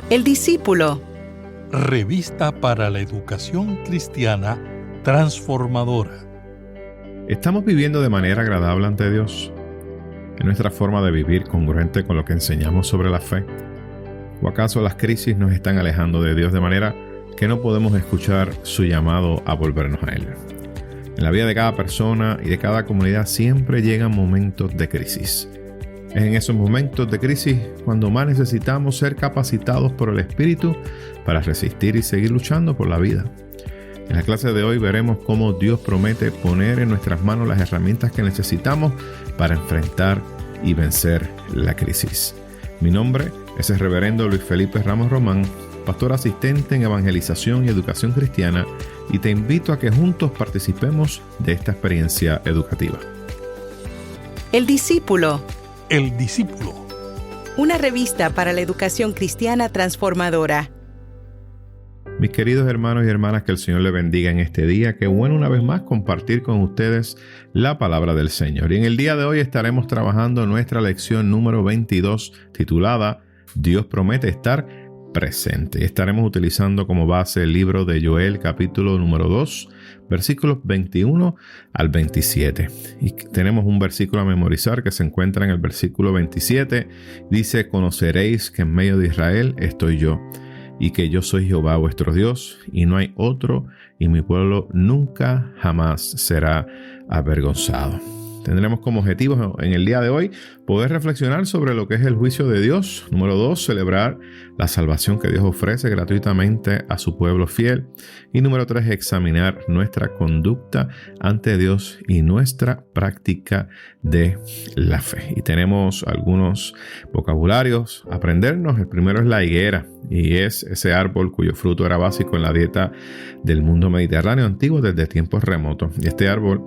El discípulo. Revista para la educación cristiana transformadora. ¿Estamos viviendo de manera agradable ante Dios? ¿Es nuestra forma de vivir congruente con lo que enseñamos sobre la fe? ¿O acaso las crisis nos están alejando de Dios de manera que no podemos escuchar su llamado a volvernos a Él? En la vida de cada persona y de cada comunidad siempre llegan momentos de crisis. Es en esos momentos de crisis cuando más necesitamos ser capacitados por el Espíritu para resistir y seguir luchando por la vida. En la clase de hoy veremos cómo Dios promete poner en nuestras manos las herramientas que necesitamos para enfrentar y vencer la crisis. Mi nombre es el reverendo Luis Felipe Ramos Román, pastor asistente en evangelización y educación cristiana, y te invito a que juntos participemos de esta experiencia educativa. El discípulo. El discípulo. Una revista para la educación cristiana transformadora. Mis queridos hermanos y hermanas, que el Señor les bendiga en este día. Qué bueno una vez más compartir con ustedes la palabra del Señor. Y en el día de hoy estaremos trabajando nuestra lección número 22 titulada Dios promete estar presente. Estaremos utilizando como base el libro de Joel, capítulo número 2, versículos 21 al 27. Y tenemos un versículo a memorizar que se encuentra en el versículo 27. Dice: conoceréis que en medio de Israel estoy yo, y que yo soy Jehová vuestro Dios, y no hay otro, y mi pueblo nunca jamás será avergonzado. Tendremos como objetivo en el día de hoy poder reflexionar sobre lo que es el juicio de Dios. Número 2, celebrar la salvación que Dios ofrece gratuitamente a su pueblo fiel. Y número 3, examinar nuestra conducta ante Dios y nuestra práctica de la fe. Y tenemos algunos vocabularios a aprendernos. El primero es la higuera, y es ese árbol cuyo fruto era básico en la dieta del mundo mediterráneo antiguo desde tiempos remotos. Y este árbol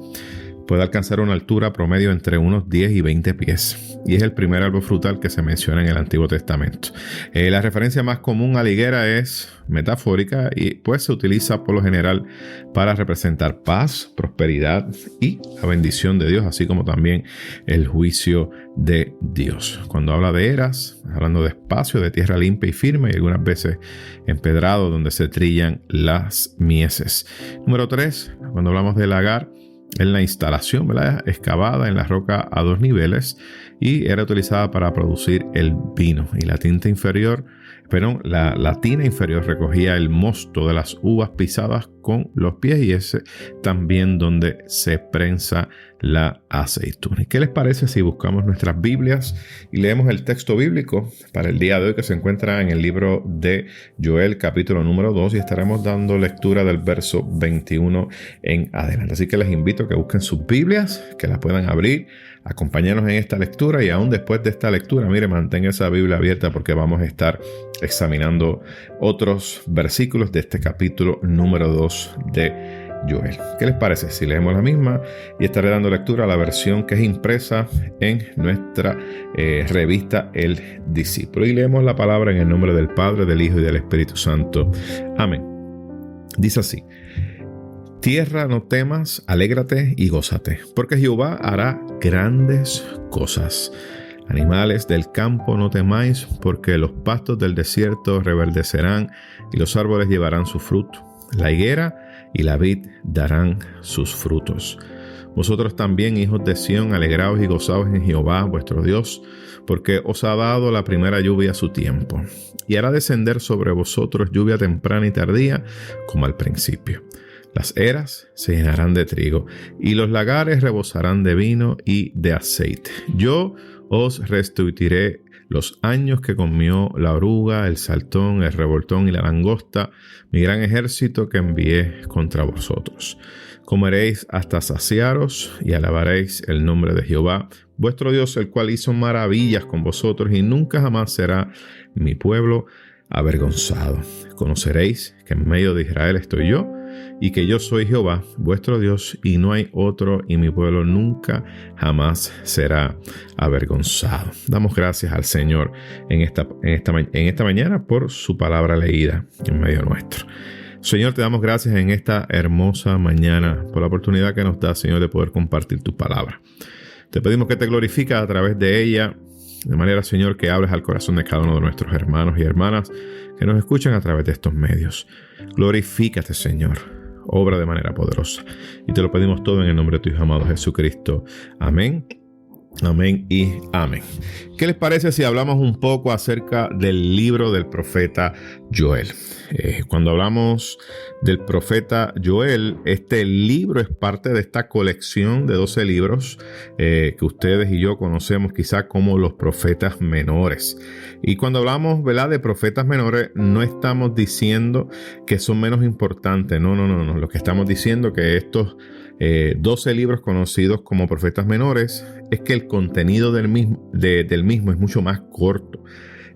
puede alcanzar una altura promedio entre unos 10 y 20 pies. Y es el primer árbol frutal que se menciona en el Antiguo Testamento. La referencia más común a la higuera es metafórica y pues se utiliza por lo general para representar paz, prosperidad y la bendición de Dios, así como también el juicio de Dios. Cuando habla de eras, hablando de espacio, de tierra limpia y firme, y algunas veces empedrado donde se trillan las mieses. Número 3, cuando hablamos del lagar, es la instalación, ¿verdad?, excavada en la roca a 2 niveles, y era utilizada para producir el vino. Y la tina inferior recogía el mosto de las uvas pisadas con los pies, y ese también donde se prensa la aceituna. ¿Y qué les parece si buscamos nuestras Biblias y leemos el texto bíblico para el día de hoy, que se encuentra en el libro de Joel, capítulo número 2, y estaremos dando lectura del verso 21 en adelante? Así que les invito a que busquen sus Biblias, que las puedan abrir, acompañarnos en esta lectura, y aún después de esta lectura, mantenga esa Biblia abierta, porque vamos a estar examinando otros versículos de este capítulo número 2 de Joel. ¿Qué les parece si leemos la misma? Y estaré dando lectura a la versión que es impresa en nuestra revista El Discípulo. Y leemos la palabra en el nombre del Padre, del Hijo y del Espíritu Santo. Amén. Dice así: tierra, no temas, alégrate y gózate, porque Jehová hará grandes cosas. Animales del campo, no temáis, porque los pastos del desierto reverdecerán y los árboles llevarán su fruto. La higuera y la vid darán sus frutos. Vosotros también, hijos de Sión, alegraos y gozaos en Jehová vuestro Dios, porque os ha dado la primera lluvia a su tiempo, y hará descender sobre vosotros lluvia temprana y tardía, como al principio. Las eras se llenarán de trigo, y los lagares rebosarán de vino y de aceite. Yo os restituiré los años que comió la oruga, el saltón, el revoltón y la langosta, mi gran ejército que envié contra vosotros. Comeréis hasta saciaros y alabaréis el nombre de Jehová, vuestro Dios, el cual hizo maravillas con vosotros, y nunca jamás será mi pueblo avergonzado. Conoceréis que en medio de Israel estoy yo, y que yo soy Jehová, vuestro Dios, y no hay otro, y mi pueblo nunca jamás será avergonzado. Damos gracias al Señor en esta mañana por su palabra leída en medio nuestro. Señor, te damos gracias en esta hermosa mañana por la oportunidad que nos da, Señor, de poder compartir tu palabra. Te pedimos que te glorifiques a través de ella, De manera, Señor, que hables al corazón de cada uno de nuestros hermanos y hermanas que nos escuchan a través de estos medios. Glorifícate, Señor. Obra de manera poderosa. Y te lo pedimos todo en el nombre de tu Hijo amado Jesucristo. Amén. Amén y amén. ¿Qué les parece si hablamos un poco acerca del libro del profeta Joel? Cuando hablamos del profeta Joel, este libro es parte de esta colección de 12 libros que ustedes y yo conocemos quizá como los profetas menores. Y cuando hablamos, ¿verdad?, de profetas menores, no estamos diciendo que son menos importantes. No. Lo que estamos diciendo que estos 12 libros conocidos como profetas menores es que el contenido del mismo es mucho más corto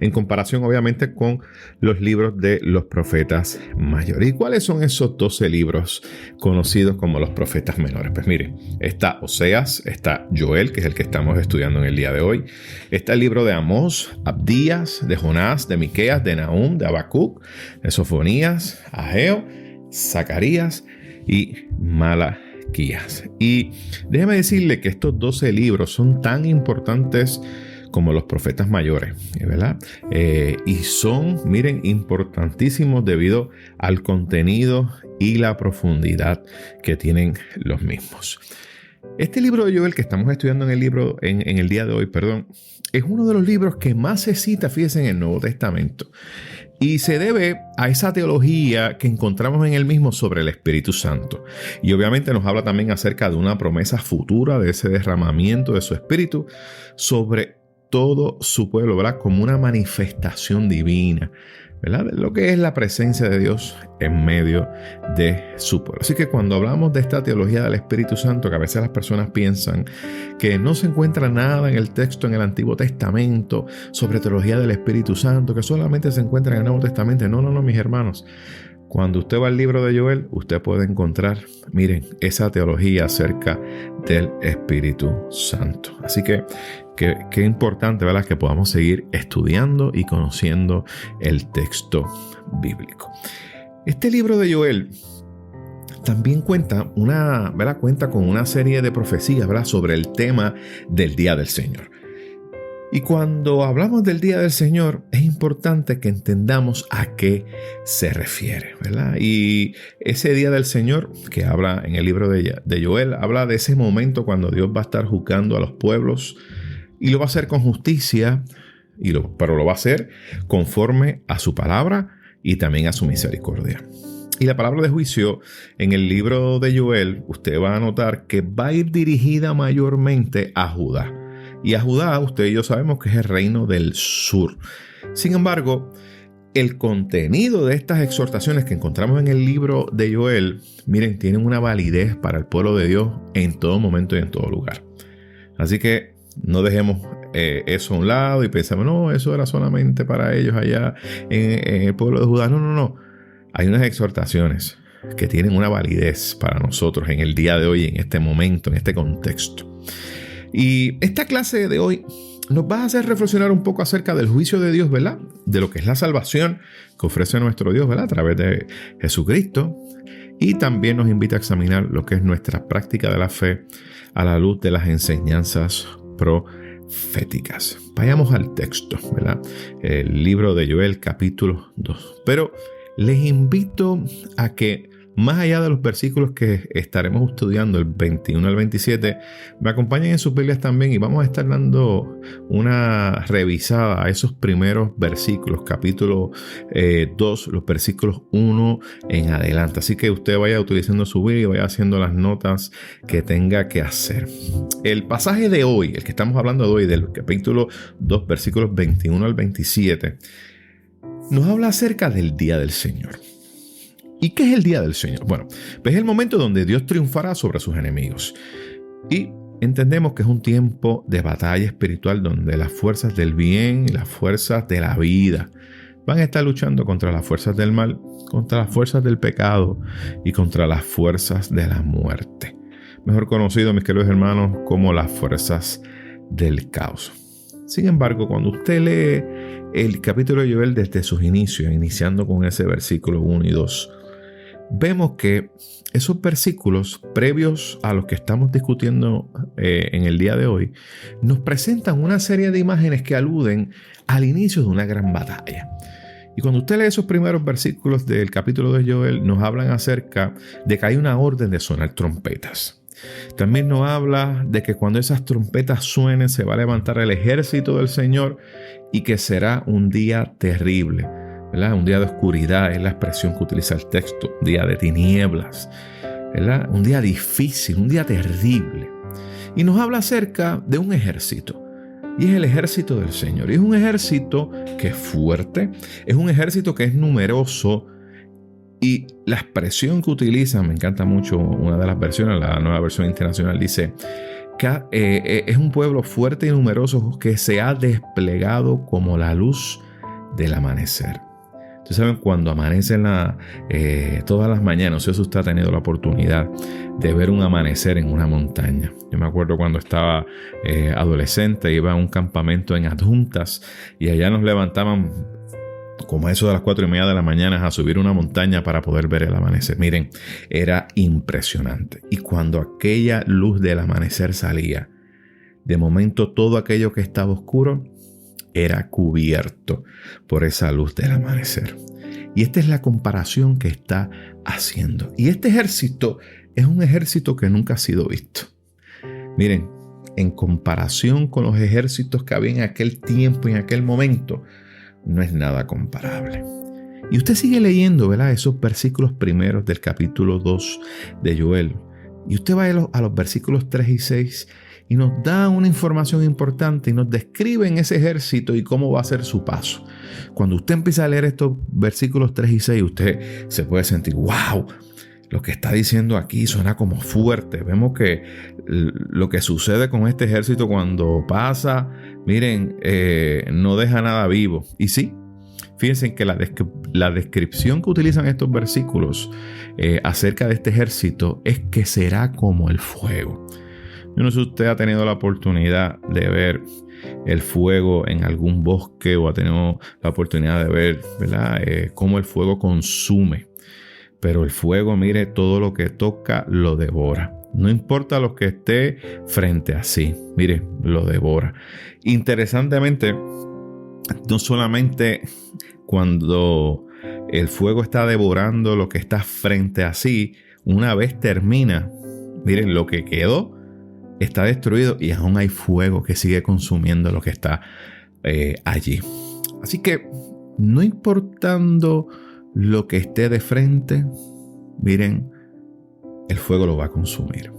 en comparación obviamente con los libros de los profetas mayores. ¿Y cuáles son esos 12 libros conocidos como los profetas menores? Pues miren, está Oseas, está Joel, que es el que estamos estudiando en el día de hoy, está el libro de Amós, Abdías, de Jonás, de Miqueas, de Nahum, de Habacuc, de Sofonías, Ageo, Zacarías y Malaquías. Y déjeme decirle que estos 12 libros son tan importantes como los profetas mayores, ¿verdad? Y son, miren, importantísimos debido al contenido y la profundidad que tienen los mismos. Este libro de Joel que estamos estudiando en el día de hoy, es uno de los libros que más se cita, fíjense, en el Nuevo Testamento. Y se debe a esa teología que encontramos en él mismo sobre el Espíritu Santo. Y obviamente nos habla también acerca de una promesa futura de ese derramamiento de su Espíritu sobre todo su pueblo, ¿verdad? Como una manifestación divina, ¿verdad? De lo que es la presencia de Dios en medio de su pueblo. Así que cuando hablamos de esta teología del Espíritu Santo, que a veces las personas piensan que no se encuentra nada en el texto en el Antiguo Testamento sobre teología del Espíritu Santo, que solamente se encuentra en el Nuevo Testamento. No, mis hermanos. Cuando usted va al libro de Joel, usted puede encontrar, miren, esa teología acerca del Espíritu Santo. Así que qué importante, ¿verdad?, que podamos seguir estudiando y conociendo el texto bíblico. Este libro de Joel también cuenta con una serie de profecías, ¿verdad?, sobre el tema del Día del Señor. Y cuando hablamos del Día del Señor, es importante que entendamos a qué se refiere, ¿verdad? Y ese Día del Señor que habla en el libro de Joel, habla de ese momento cuando Dios va a estar juzgando a los pueblos y lo va a hacer con justicia, pero lo va a hacer conforme a su palabra y también a su misericordia. Y la palabra de juicio en el libro de Joel, usted va a notar que va a ir dirigida mayormente a Judá. Y a Judá, usted y yo sabemos que es el reino del sur. Sin embargo, el contenido de estas exhortaciones que encontramos en el libro de Joel, miren, tienen una validez para el pueblo de Dios en todo momento y en todo lugar. Así que no dejemos eso a un lado y pensamos, no, eso era solamente para ellos allá en el pueblo de Judá. No. Hay unas exhortaciones que tienen una validez para nosotros en el día de hoy, en este momento, en este contexto. Y esta clase de hoy nos va a hacer reflexionar un poco acerca del juicio de Dios, ¿verdad? De lo que es la salvación que ofrece nuestro Dios, ¿verdad?, a través de Jesucristo. Y también nos invita a examinar lo que es nuestra práctica de la fe a la luz de las enseñanzas proféticas. Vayamos al texto, ¿verdad? El libro de Joel, capítulo 2. Pero les invito a que, más allá de los versículos que estaremos estudiando, el 21 al 27, me acompañen en sus Biblias también y vamos a estar dando una revisada a esos primeros versículos, capítulo 2, los versículos 1 en adelante. Así que usted vaya utilizando su Biblia y vaya haciendo las notas que tenga que hacer. El pasaje de hoy, el que estamos hablando de hoy, del capítulo 2, versículos 21 al 27, nos habla acerca del Día del Señor. ¿Y qué es el Día del Señor? Bueno, pues es el momento donde Dios triunfará sobre sus enemigos. Y entendemos que es un tiempo de batalla espiritual donde las fuerzas del bien y las fuerzas de la vida van a estar luchando contra las fuerzas del mal, contra las fuerzas del pecado y contra las fuerzas de la muerte. Mejor conocido, mis queridos hermanos, como las fuerzas del caos. Sin embargo, cuando usted lee el capítulo de Joel desde sus inicios, iniciando con ese versículo 1 y 2, vemos que esos versículos previos a los que estamos discutiendo en el día de hoy nos presentan una serie de imágenes que aluden al inicio de una gran batalla. Y cuando usted lee esos primeros versículos del capítulo de Joel, nos hablan acerca de que hay una orden de sonar trompetas. También nos habla de que cuando esas trompetas suenen se va a levantar el ejército del Señor y que será un día terrible, ¿verdad? Un día de oscuridad es la expresión que utiliza el texto, un día de tinieblas, ¿verdad? Un día difícil, un día terrible. Y nos habla acerca de un ejército. Y es el ejército del Señor. Y es un ejército que es fuerte, es un ejército que es numeroso. Y la expresión que utilizan, me encanta mucho una de las versiones, la nueva versión internacional, dice que es un pueblo fuerte y numeroso que se ha desplegado como la luz del amanecer. Ustedes saben, cuando amanece todas las mañanas, no sé si usted ha tenido la oportunidad de ver un amanecer en una montaña. Yo me acuerdo cuando estaba adolescente, iba a un campamento en Adjuntas y allá nos levantaban como a eso de las 4:30 de la mañana a subir una montaña para poder ver el amanecer. Miren, era impresionante. Y cuando aquella luz del amanecer salía, de momento todo aquello que estaba oscuro era cubierto por esa luz del amanecer. Y esta es la comparación que está haciendo. Y este ejército es un ejército que nunca ha sido visto. Miren, en comparación con los ejércitos que había en aquel tiempo y en aquel momento, no es nada comparable. Y usted sigue leyendo, ¿verdad?, esos versículos primeros del capítulo 2 de Joel. Y usted va a los versículos 3 y 6 y nos da una información importante y nos describen ese ejército y cómo va a ser su paso. Cuando usted empieza a leer estos versículos 3 y 6, usted se puede sentir, wow, lo que está diciendo aquí suena como fuerte. Vemos que lo que sucede con este ejército cuando pasa, miren, no deja nada vivo. Y sí, fíjense que la descripción que utilizan estos versículos acerca de este ejército es que será como el fuego. Yo no sé si usted ha tenido la oportunidad de ver el fuego en algún bosque o ha tenido la oportunidad de ver, ¿verdad?, cómo el fuego consume. Pero el fuego, mire, todo lo que toca lo devora. No importa lo que esté frente a sí, mire, lo devora. Interesantemente, no solamente cuando el fuego está devorando lo que está frente a sí, una vez termina, miren, lo que quedó está destruido y aún hay fuego que sigue consumiendo lo que está allí. Así que no importando lo que esté de frente, miren, el fuego lo va a consumir.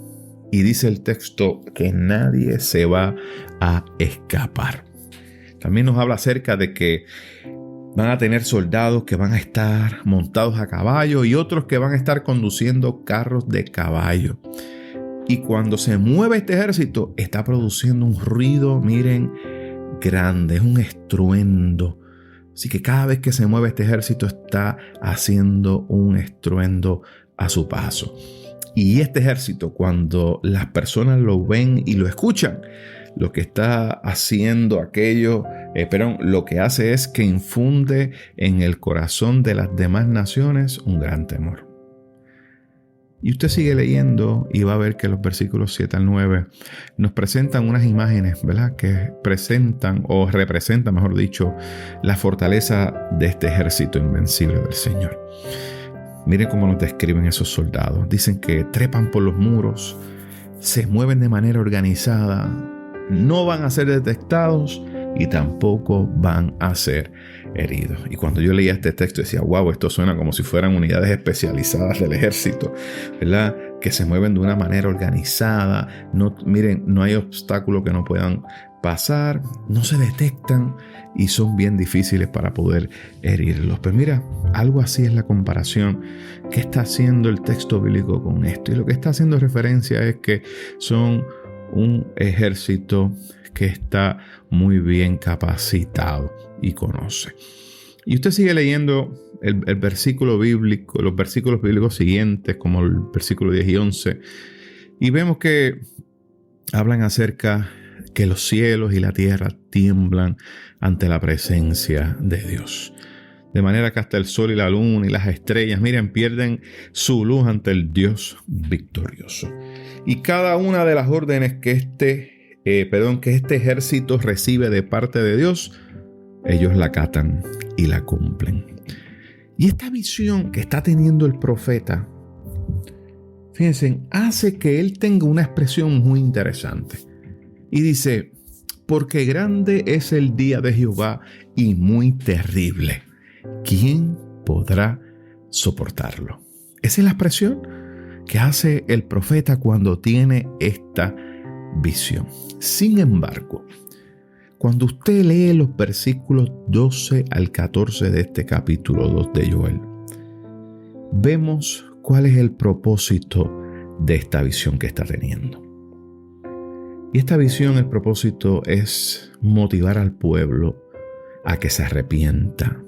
Y dice el texto que nadie se va a escapar. También nos habla acerca de que van a tener soldados que van a estar montados a caballo y otros que van a estar conduciendo carros de caballo. Y cuando se mueve este ejército, está produciendo un ruido, miren, grande, es un estruendo. Así que cada vez que se mueve este ejército está haciendo un estruendo a su paso. Y este ejército, cuando las personas lo ven y lo escuchan, lo que está haciendo lo que hace es que infunde en el corazón de las demás naciones un gran temor. Y usted sigue leyendo y va a ver que los versículos 7 al 9 nos presentan unas imágenes, ¿verdad?, que representan, mejor dicho, la fortaleza de este ejército invencible del Señor. Miren cómo nos describen esos soldados. Dicen que trepan por los muros, se mueven de manera organizada, no van a ser detectados y tampoco van a ser heridos. Y cuando yo leía este texto decía, wow, esto suena como si fueran unidades especializadas del ejército, ¿verdad?, que se mueven de una manera organizada. Miren, no hay obstáculo que no puedan pasar, no se detectan y son bien difíciles para poder herirlos. Pero mira, algo así es la comparación que está haciendo el texto bíblico con esto. Y lo que está haciendo referencia es que son un ejército que está muy bien capacitado y conoce. Y usted sigue leyendo el versículo bíblico, los versículos bíblicos siguientes, como el versículo 10 y 11, y vemos que hablan acerca que los cielos y la tierra tiemblan ante la presencia de Dios. de manera que hasta el sol y la luna y las estrellas, miren, pierden su luz ante el Dios victorioso. Y cada una de las órdenes que este ejército recibe de parte de Dios, ellos la acatan y la cumplen. Y esta visión que está teniendo el profeta, fíjense, hace que él tenga una expresión muy interesante. Y dice, porque grande es el día de Jehová y muy terrible. ¿Quién podrá soportarlo? Esa es la expresión que hace el profeta cuando tiene esta visión. Sin embargo, cuando usted lee los versículos 12 al 14 de este capítulo 2 de Joel, vemos cuál es el propósito de esta visión que está teniendo. Y esta visión, el propósito es motivar al pueblo a que se arrepienta,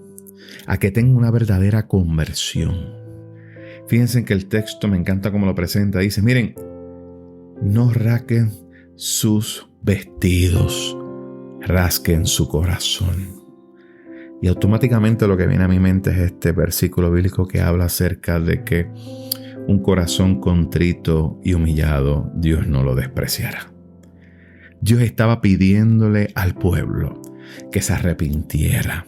a que tenga una verdadera conversión. Fíjense que el texto me encanta cómo lo presenta. Dice, miren, no rasquen sus vestidos, rasquen su corazón. Y automáticamente lo que viene a mi mente es este versículo bíblico que habla acerca de que un corazón contrito y humillado, Dios no lo despreciará. Dios estaba pidiéndole al pueblo que se arrepintiera.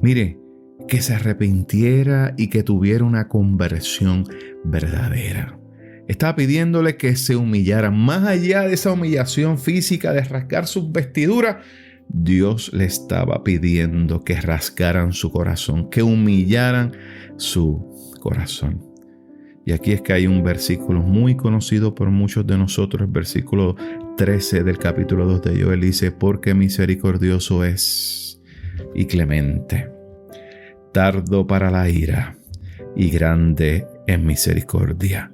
Mire, que se arrepintiera y que tuviera una conversión verdadera. Estaba pidiéndole que se humillaran. Más allá de esa humillación física de rasgar sus vestiduras, Dios le estaba pidiendo que rasgaran su corazón, que humillaran su corazón. Y aquí es que hay un versículo muy conocido por muchos de nosotros, el versículo 13 del capítulo 2 de Joel dice, porque misericordioso es y clemente, tardo para la ira y grande en misericordia.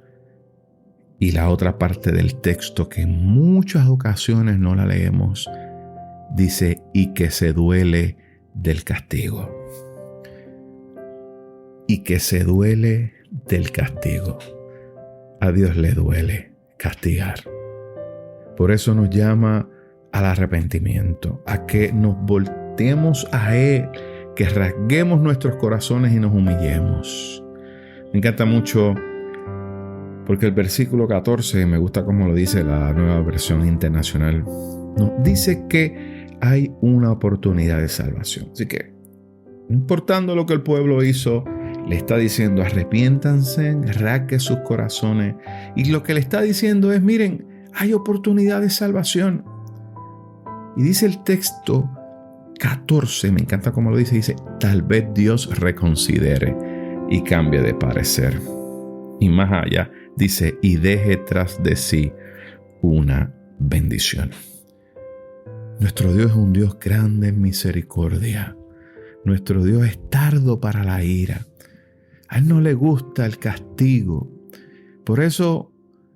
Y la otra parte del texto que en muchas ocasiones no la leemos, dice, y que se duele del castigo. Y que se duele del castigo. A Dios le duele castigar. Por eso nos llama al arrepentimiento, a que nos volteemos a Él, que rasguemos nuestros corazones y nos humillemos. Me encanta mucho porque el versículo 14, me gusta como lo dice la Nueva Versión Internacional, nos dice que hay una oportunidad de salvación. Así que, no importando lo que el pueblo hizo, le está diciendo arrepiéntanse, rasguen sus corazones. Y lo que le está diciendo es, miren, hay oportunidad de salvación. Y dice el texto 14, me encanta cómo lo dice, tal vez Dios reconsidere y cambie de parecer. Y más allá, dice, y deje tras de sí una bendición. Nuestro Dios es un Dios grande en misericordia. Nuestro Dios es tardo para la ira. A Él no le gusta el castigo. Por eso,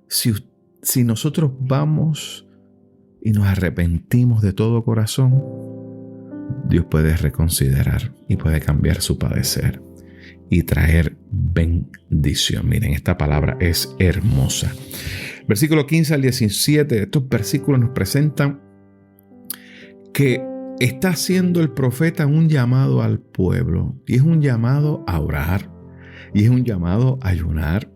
si nosotros vamos y nos arrepentimos de todo corazón, Dios puede reconsiderar y puede cambiar su padecer y traer bendición. Miren, esta palabra es hermosa. Versículo 15 al 17, estos versículos nos presentan que está haciendo el profeta un llamado al pueblo, y es un llamado a orar, y es un llamado a ayunar.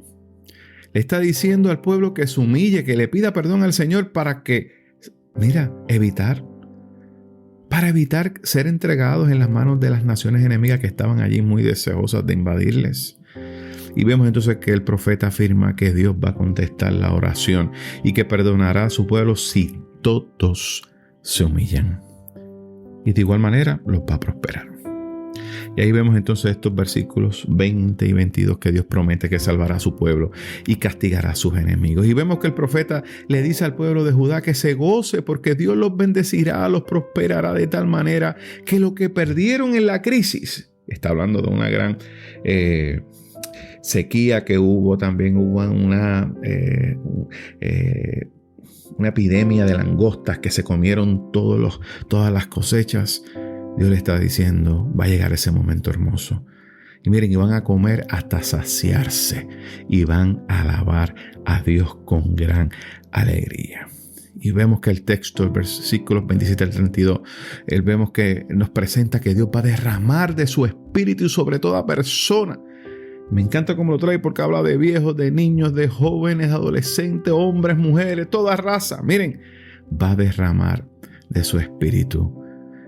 Le está diciendo al pueblo que se humille, que le pida perdón al Señor para evitar ser entregados en las manos de las naciones enemigas que estaban allí muy deseosas de invadirles. Y vemos entonces que el profeta afirma que Dios va a contestar la oración y que perdonará a su pueblo si todos se humillan. Y de igual manera los va a prosperar. Y ahí vemos entonces estos versículos 20 y 22 que Dios promete que salvará a su pueblo y castigará a sus enemigos. Y vemos que el profeta le dice al pueblo de Judá que se goce porque Dios los bendecirá, los prosperará de tal manera que lo que perdieron en la crisis, está hablando de una gran sequía que hubo, también hubo una epidemia de langostas que se comieron todas las cosechas. Dios le está diciendo, va a llegar ese momento hermoso. Y miren, y van a comer hasta saciarse y van a alabar a Dios con gran alegría. Y vemos que el texto, el versículos 27 al 32, vemos que nos presenta que Dios va a derramar de su espíritu sobre toda persona. Me encanta cómo lo trae porque habla de viejos, de niños, de jóvenes, adolescentes, hombres, mujeres, toda raza. Miren, va a derramar de su espíritu.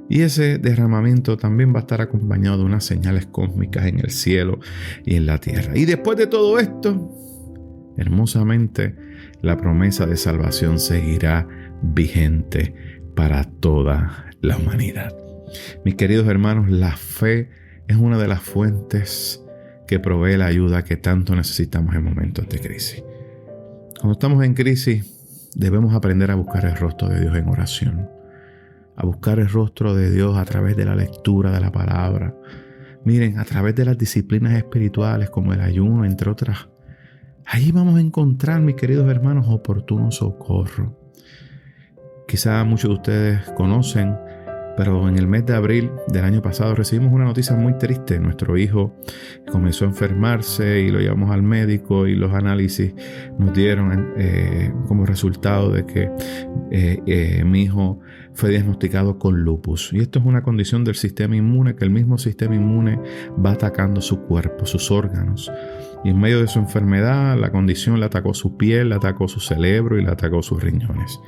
Y ese derramamiento también va a estar acompañado de unas señales cósmicas en el cielo y en la tierra. Y después de todo esto, hermosamente, la promesa de salvación seguirá vigente para toda la humanidad. Mis queridos hermanos, la fe es una de las fuentes que provee la ayuda que tanto necesitamos en momentos de crisis. Cuando estamos en crisis, debemos aprender a buscar el rostro de Dios en oración, a buscar el rostro de Dios a través de la lectura de la palabra. Miren, a través de las disciplinas espirituales como el ayuno, entre otras. Ahí vamos a encontrar, mis queridos hermanos, oportuno socorro. Quizá muchos de ustedes conocen, pero en el mes de abril del año pasado recibimos una noticia muy triste. Nuestro hijo comenzó a enfermarse y lo llevamos al médico y los análisis nos dieron como resultado de que mi hijo fue diagnosticado con lupus. Y esto es una condición del sistema inmune, que el mismo sistema inmune va atacando su cuerpo, sus órganos. Y en medio de su enfermedad, la condición le atacó su piel, le atacó su cerebro y le atacó sus riñones.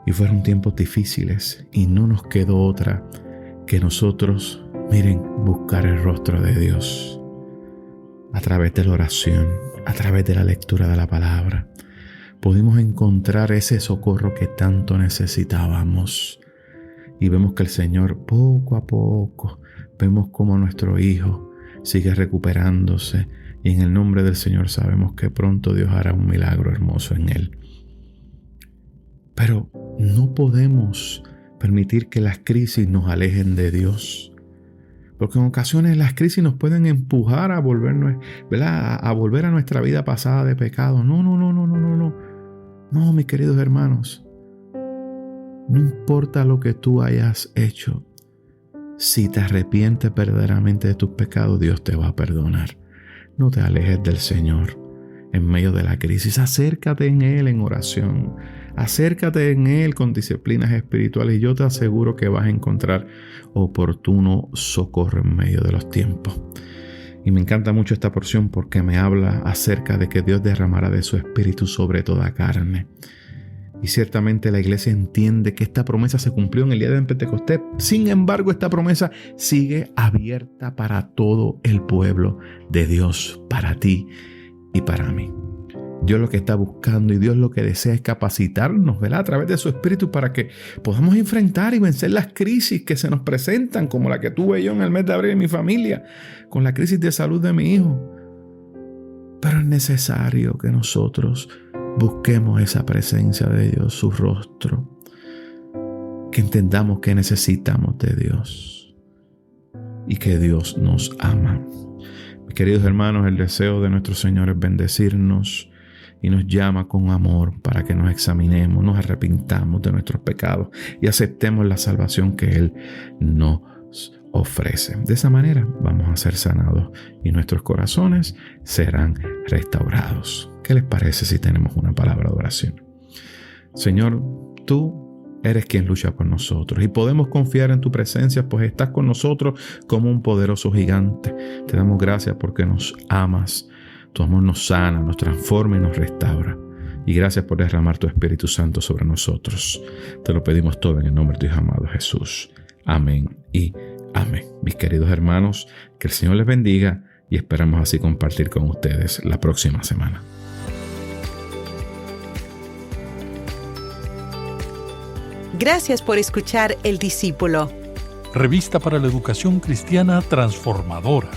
Y fueron tiempos difíciles y no nos quedó otra que nosotros, miren, buscar el rostro de Dios a través de la oración, a través de la lectura de la palabra. Pudimos encontrar ese socorro que tanto necesitábamos. Y vemos que el Señor, poco a poco, vemos cómo nuestro hijo sigue recuperándose. Y en el nombre del Señor sabemos que pronto Dios hará un milagro hermoso en él. Pero no podemos permitir que las crisis nos alejen de Dios. Porque en ocasiones las crisis nos pueden empujar a volvernos, ¿verdad? A volver a nuestra vida pasada de pecado. No. No, mis queridos hermanos. No importa lo que tú hayas hecho. Si te arrepientes verdaderamente de tus pecados, Dios te va a perdonar. No te alejes del Señor en medio de la crisis. Acércate en Él en oración. Acércate en Él con disciplinas espirituales y yo te aseguro que vas a encontrar oportuno socorro en medio de los tiempos. Y me encanta mucho esta porción porque me habla acerca de que Dios derramará de su espíritu sobre toda carne. Y ciertamente la iglesia entiende que esta promesa se cumplió en el día de Pentecostés. Sin embargo, esta promesa sigue abierta para todo el pueblo de Dios, para ti y para mí. Dios lo que está buscando y Dios lo que desea es capacitarnos, ¿verdad? A través de su espíritu para que podamos enfrentar y vencer las crisis que se nos presentan, como la que tuve yo en el mes de abril en mi familia, con la crisis de salud de mi hijo. Pero es necesario que nosotros busquemos esa presencia de Dios, su rostro, que entendamos que necesitamos de Dios y que Dios nos ama. Mis queridos hermanos, el deseo de nuestro Señor es bendecirnos y nos llama con amor para que nos examinemos, nos arrepintamos de nuestros pecados y aceptemos la salvación que Él nos ofrece. De esa manera vamos a ser sanados y nuestros corazones serán restaurados. ¿Qué les parece si tenemos una palabra de oración? Señor, tú eres quien lucha por nosotros y podemos confiar en tu presencia, pues estás con nosotros como un poderoso gigante. Te damos gracias porque nos amas. Tu amor nos sana, nos transforma y nos restaura. Y gracias por derramar tu Espíritu Santo sobre nosotros. Te lo pedimos todo en el nombre de tu Hijo amado Jesús. Amén y amén. Mis queridos hermanos, que el Señor les bendiga y esperamos así compartir con ustedes la próxima semana. Gracias por escuchar El Discípulo. Revista para la Educación Cristiana Transformadora.